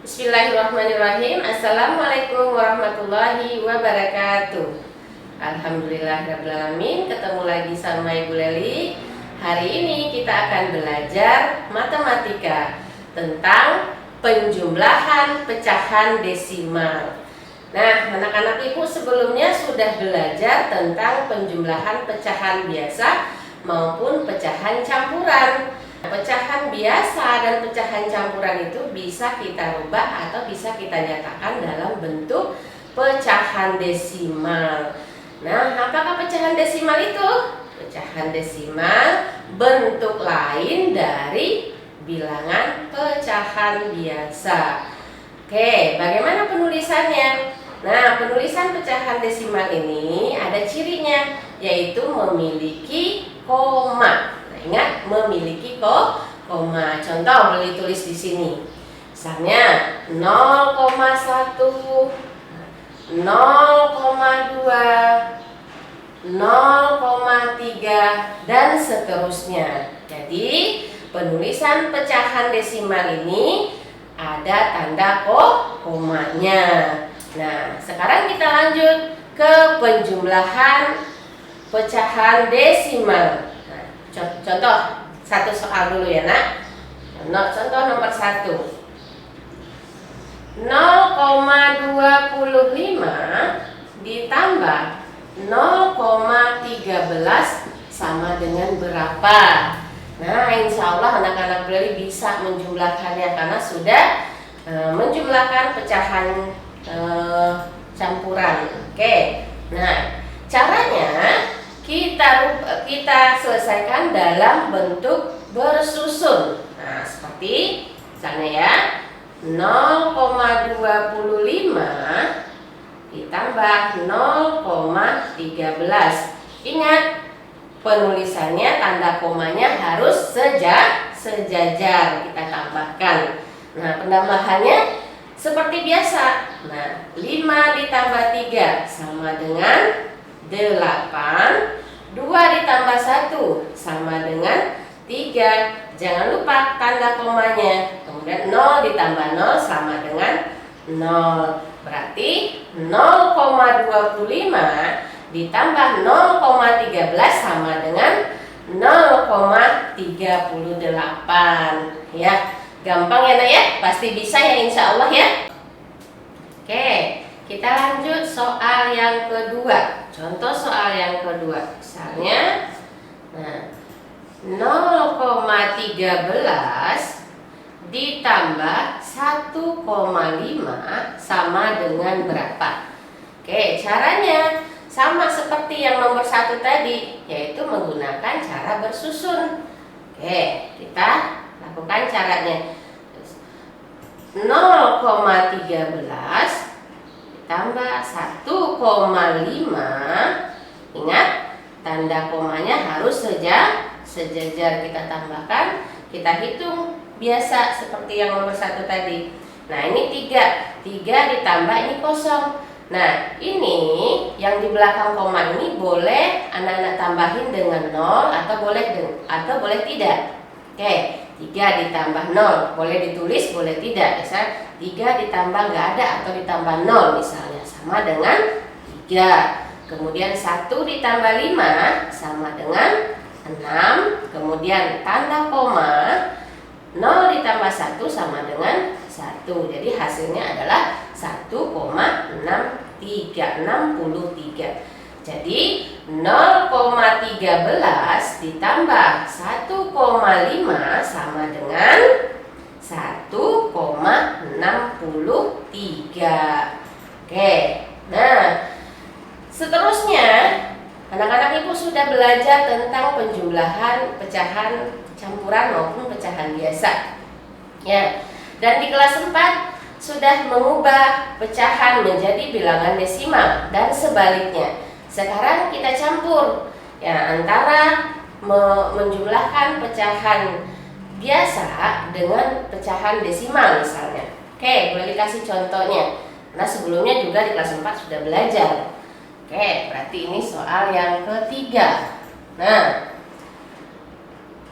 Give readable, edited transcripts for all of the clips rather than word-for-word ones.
Bismillahirrahmanirrahim. Assalamualaikum warahmatullahi wabarakatuh. Alhamdulillahirrahmanirrahim. Ketemu lagi sama Ibu Leli. Hari ini kita akan belajar matematika tentang penjumlahan pecahan desimal. Nah, anak-anak Ibu sebelumnya sudah belajar tentang penjumlahan pecahan biasa maupun pecahan campuran. Pecahan biasa dan pecahan campuran itu bisa kita rubah atau bisa kita nyatakan dalam bentuk pecahan desimal. Nah, apakah pecahan desimal itu? Pecahan desimal bentuk lain dari bilangan pecahan biasa. Oke, bagaimana penulisannya? Nah, penulisan pecahan desimal ini ada cirinya, yaitu memiliki koma. Ingat, memiliki koma. Contoh boleh tulis di sini. Misalnya 0,1, 0,2, 0,3 dan seterusnya. Jadi, penulisan pecahan desimal ini ada tanda komanya. Nah, sekarang kita lanjut ke penjumlahan pecahan desimal. Contoh satu soal dulu ya nak. Contoh nomor 1, 0,25 ditambah 0,13 sama dengan berapa? Nah, insya Allah anak-anak Leli bisa menjumlahkannya karena sudah menjumlahkan pecahan campuran. Oke. Nah, caranya kita selesaikan dalam bentuk bersusun. Nah, seperti misalnya ya, 0,25 ditambah 0,13. Ingat, penulisannya tanda komanya harus sejajar kita tambahkan. Nah, penambahannya seperti biasa. Nah, 5 ditambah 3 sama dengan 8, 2 ditambah 1 sama dengan 3. Jangan lupa tanda komanya. Kemudian 0 ditambah 0 sama dengan 0. Berarti 0,25 ditambah 0,13 sama dengan 0,38. Ya, gampang ya nak ya? Pasti bisa ya insya Allah ya. Oke, kita lanjut soal yang kedua. Contoh soal yang kedua. Misalnya, nah, 0,13 ditambah 1,5 sama dengan berapa? Oke, caranya sama seperti yang nomor 1 tadi, yaitu menggunakan cara bersusun. Oke, kita lakukan caranya. 0,13 tambah 1,5. Ingat, tanda komanya harus sejajar kita tambahkan. Kita hitung biasa seperti yang nomor 1 tadi. Nah, ini 3 ditambah ini kosong. Nah, ini yang di belakang koma ini boleh anak-anak tambahin dengan 0 atau boleh tidak. Oke, 3 ditambah 0 boleh ditulis, boleh tidak. Misal 3 ditambah nggak ada atau ditambah 0 misalnya sama dengan 3. Kemudian 1 ditambah 5 sama dengan 6. Kemudian tanda koma, 0 ditambah 1 sama dengan 1. Jadi hasilnya adalah 1,63. Jadi 0,13 ditambah 1,5 sama dengan 1,63. Oke. Nah, seterusnya anak-anak Ibu sudah belajar tentang penjumlahan pecahan campuran maupun pecahan biasa. Ya. Dan di kelas 4 sudah mengubah pecahan menjadi bilangan desimal dan sebaliknya. Sekarang kita campur ya antara menjumlahkan pecahan biasa dengan pecahan desimal misalnya. Oke, boleh dikasih contohnya. Nah, sebelumnya juga di kelas 4 sudah belajar. Oke, berarti ini soal yang ketiga. Nah,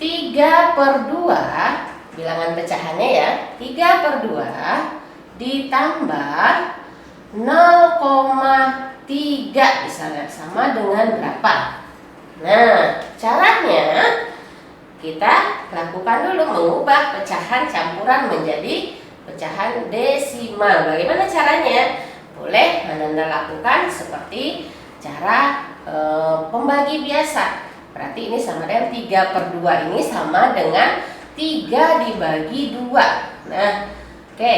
3/2 bilangan pecahannya ya, 3/2 ditambah 0,3 misalnya, sama dengan berapa? Nah, caranya kita lakukan dulu mengubah pecahan campuran menjadi pecahan desimal. Bagaimana caranya? Boleh Ananda lakukan seperti cara pembagi biasa. Berarti ini sama dengan 3/2, ini sama dengan 3 dibagi 2. Nah, oke.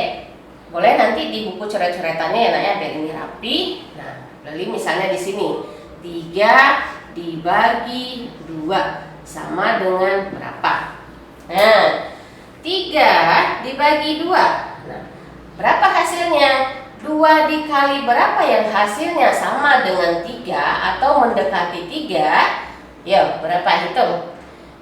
Boleh nanti di buku coret-coretannya ya, Nak, ya, biar ini rapi. Nah, jadi misalnya di sini 3 dibagi 2 sama dengan berapa? Nah, 3 dibagi 2. Nah, berapa hasilnya? 2 dikali berapa yang hasilnya sama dengan 3 atau mendekati 3? Ya, berapa, hitung?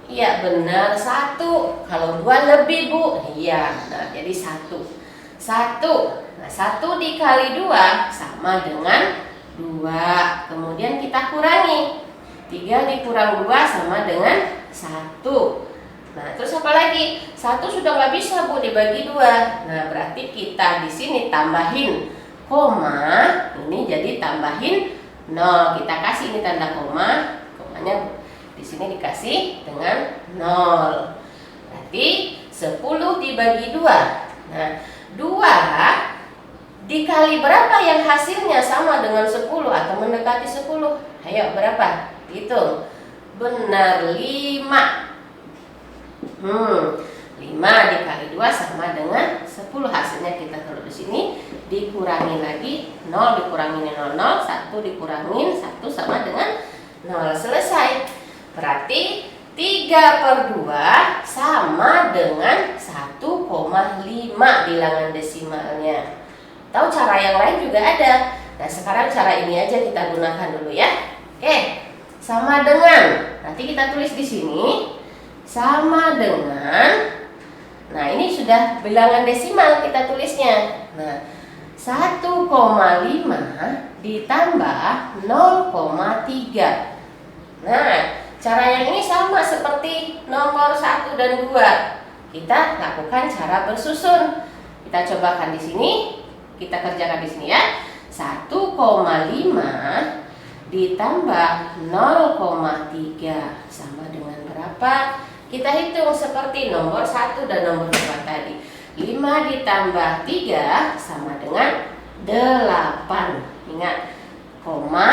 Iya, benar, 1. Kalau 2 lebih, Bu. Iya, nah jadi 1. 1. Nah, 1 dikali 2 sama dengan 2. Kemudian kita kurangi. 3 dikurang 2 sama dengan 1. Nah, terus apa lagi? 1 sudah nggak bisa, Bu, dibagi 2. Nah, berarti kita di sini tambahin koma, ini jadi tambahin 0. Kita kasih ini tanda koma, komanya di sini dikasih dengan 0. Berarti 10 dibagi 2. Nah, 2 dikali berapa yang hasilnya sama dengan 10 atau mendekati 10? Ayo, berapa? Hitung. Benar, 5. 5 dikali 2 sama dengan 10. Hasilnya kita taruh di sini, dikurangi lagi 0 dikurangin 0, 1 dikurangin 1 sama dengan 0. Selesai. Berarti 3/2 sama dengan 1,5 bilangan desimalnya. Tahu cara yang lain juga ada. Nah, sekarang cara ini aja kita gunakan dulu ya. Oke. Sama dengan, nanti kita tulis di sini sama dengan, nah ini sudah bilangan desimal kita tulisnya. Nah, 1,5 ditambah 0,3. Nah, cara yang ini sama seperti nomor 1 dan 2. Kita lakukan cara bersusun. Kita cobakan di sini, kita kerjakan di sini ya. 1,5 ditambah 0,3 sama dengan berapa? Kita hitung seperti nomor 1 dan nomor 2 tadi. 5 ditambah 3 sama dengan 8. Ingat, koma,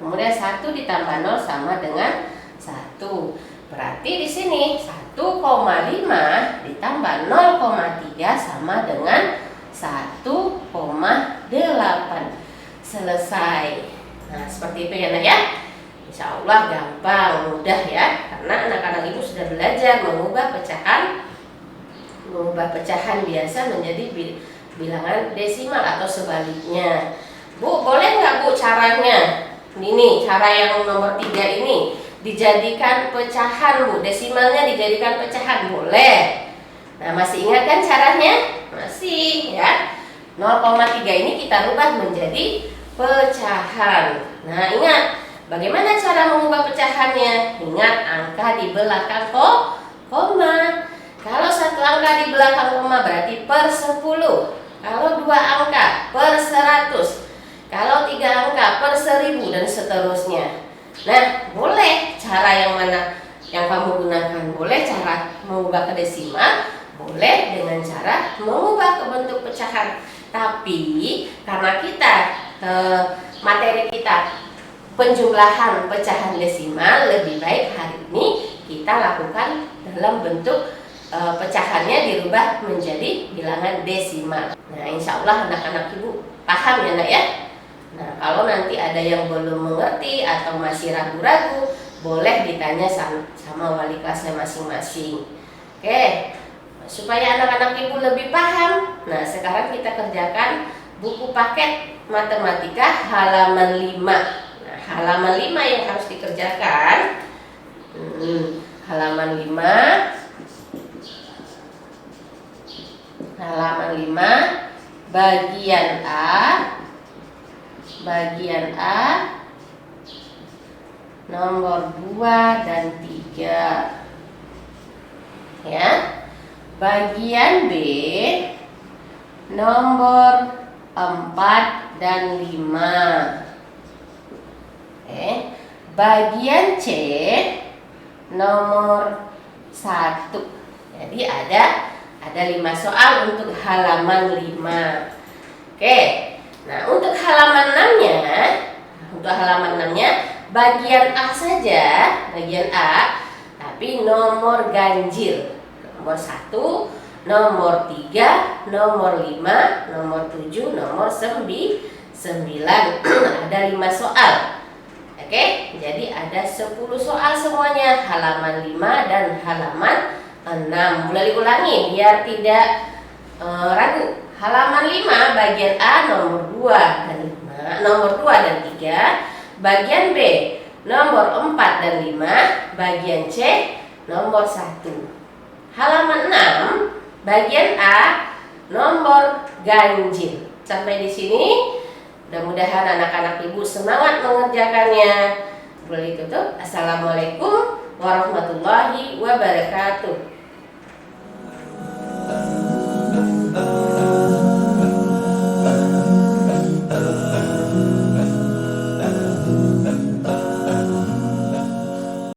kemudian 1 ditambah 0 sama dengan 1. Berarti di sini 1,5 ditambah 0,3 sama dengan 1,8. Selesai. Nah, seperti itu ya, Nak, ya. Insya Allah gampang, mudah ya, karena anak-anak Ibu sudah belajar mengubah pecahan biasa menjadi bilangan desimal atau sebaliknya. Bu, boleh nggak, Bu, caranya? Ini cara yang nomor 3 ini dijadikan pecahan, Bu. Desimalnya dijadikan pecahan, boleh. Nah, masih ingat kan caranya? Masih ya. 0,3 ini kita rubah menjadi pecahan. Nah, ingat bagaimana cara mengubah pecahannya? Ingat, angka di belakang koma. Kalau 1 angka di belakang koma berarti per 10. Kalau 2 angka per 100. Kalau 3 angka per 1000 dan seterusnya. Nah, boleh cara yang mana yang kamu gunakan? Boleh cara mengubah ke desimal, boleh dengan cara mengubah ke bentuk pecahan. Tapi karena kita materi kita penjumlahan pecahan desimal, lebih baik hari ini kita lakukan dalam bentuk pecahannya dirubah menjadi bilangan desimal. Nah, insya Allah anak-anak Ibu paham ya, Nak, ya. Nah, kalau nanti ada yang belum mengerti atau masih ragu-ragu, boleh ditanya sama wali kelasnya masing-masing. Oke, supaya anak-anak Ibu lebih paham. Nah, sekarang kita kerjakan buku paket matematika halaman 5. Nah, halaman 5 yang harus dikerjakan. Halaman 5. Halaman 5 bagian A nomor 2 dan 3 ya. Bagian B nomor 4 dan 5. Oke. Bagian C nomor 1. Jadi ada 5 soal untuk halaman 5. Oke. Nah, untuk halaman 6-nya bagian A saja, bagian A, tapi nomor ganjil. Nomor 1, nomor 3, nomor 5, nomor 7, nomor 9. Ada 5 soal. Oke, jadi ada 10 soal semuanya, halaman 5 dan halaman 6. Mulai ulangi biar tidak ragu. Halaman 5 bagian A nomor 2 dan 3, bagian B nomor 4 dan 5, bagian C nomor 1. Halaman 6 bagian A nomor ganjil. Sampai di sini. Mudah-mudahan anak-anak ibu semangat mengerjakannya. Boleh tutup. Assalamualaikum warahmatullahi wabarakatuh.